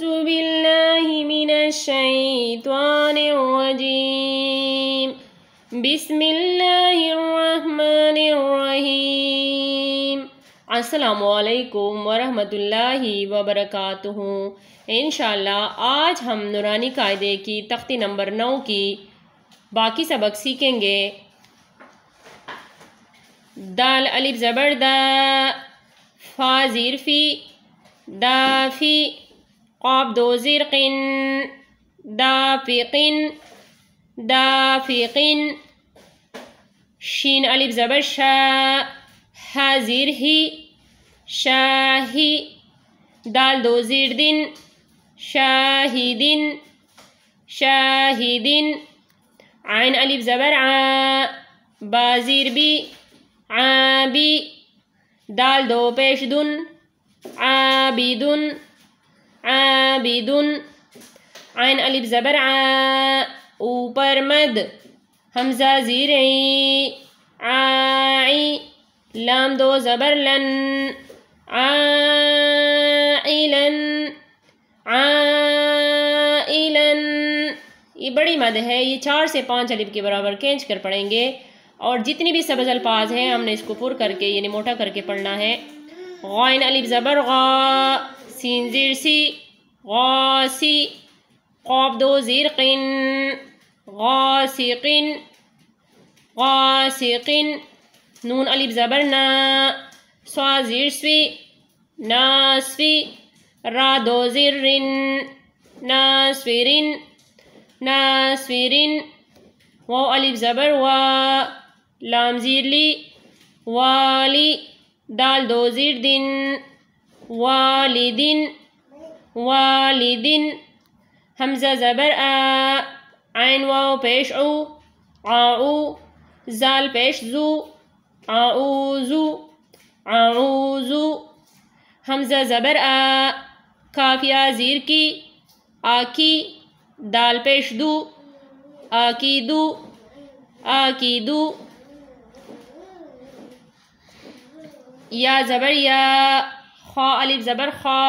أعوذ بالله من الشيطان الرجيم بسم الله الرحمن الرحیم۔ السلام علیکم ورحمۃ اللہ وبرکاتہ۔ انشاءاللہ آج ہم نورانی قاعدے کی تختی نمبر 9 کی باقی سبق سیکھیں گے۔ دال الف زبر دا، فا زیر فی، دافی، قاف دو زیر قن، دافقن، دافقن، شین الف زبر شا، ہا زیر ہی، شاہی، دال دو زیر دن، شاہدن، شاہدن، عین الف زبر عا، با زیر بی، عابی، دال دو پیش دن، عابدن، عابدن، عین الف زبر عا، اوپر مد، حمزہ زیر عی، عائی، لام دو زبر لن، عائلن، عائلن۔ یہ بڑی مد ہے، یہ 4 سے 5 الف کے برابر کھینچ کر پڑھیں گے، اور جتنی بھی سبز الفاظ ہیں ہم نے اس کو پر کر کے یعنی موٹا کر کے پڑھنا ہے۔ غائن الف زبر غا، سین زیر سی، غاسی، قاف دو زیر قن، غاسقن، غاسقن، نون الف زبر نا، سوا زیر سوی، ناسوی، را دو زیر رن، ناسویرن، ناسویرن، واو الف زبر وا، لام زیر لی، والی، دال دو زیر دن، والدن، والدن، حمزہ زبر آ، عین واو پیش او، عاؤ، زال پیش زو، عاؤزو، عاؤزو، حمزہ زبر آ، کافیہ زیر کی، آکی، دال پیش دو، آکیدو، آکیدو، یا زبر یا، خا الف زبر خا،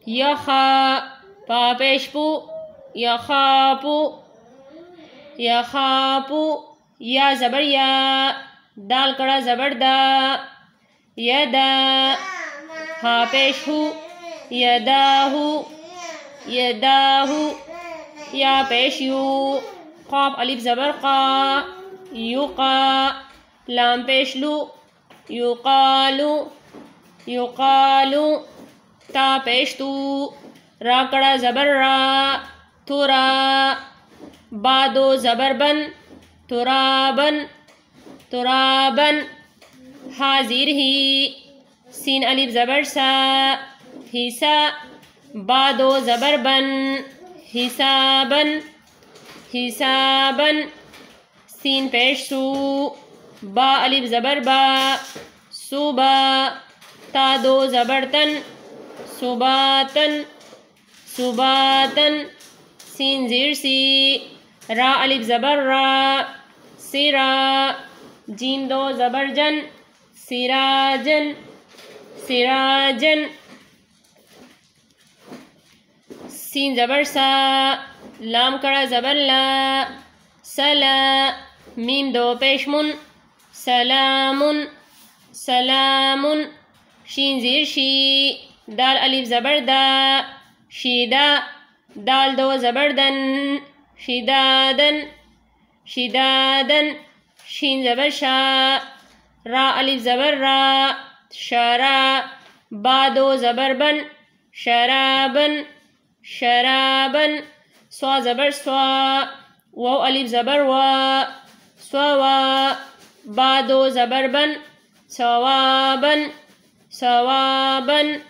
یخا، پا پیش پو، یخاپو، یخاپو، یا زبر یا، دال کڑا زبر دا، یدا، ہا پیش ہو، یداہو، یداہو، یا پیش یو، قاف الف زبر قا، یقا، لام پیش لو، یقالو، یقالو، تا پیش تو، را کڑا زبر را، ترا، با دو زبر بن، ترابن، ترابن، ہا زیر ہی، سین الف زبر سا، حسا، با دو زبر بن، حسابن، حسابن، سین پیش سو، با الف زبر با، صوبا، تا دو زبر تن، صباتن، صباتن، سین زیر سی، را الف زبر را، سرا، جیم دو زبر جن، سراجن، سراجن، سین زبر سا، لام کڑا زبر لا، سلا، میم دو پیش من، سلامن، سلامن، شین زیر شی، دال الف زبر دا، شیدا، دال دو زبر دن، شدادن، شدادن، شین زبر شا، را الف زبر را، شرا، با دو زبر بن، شرابن، شرابن، سوا زبر سوا، واو الف زبر وا، سوا، با دو زبر بن، ثوابن، ثوابن،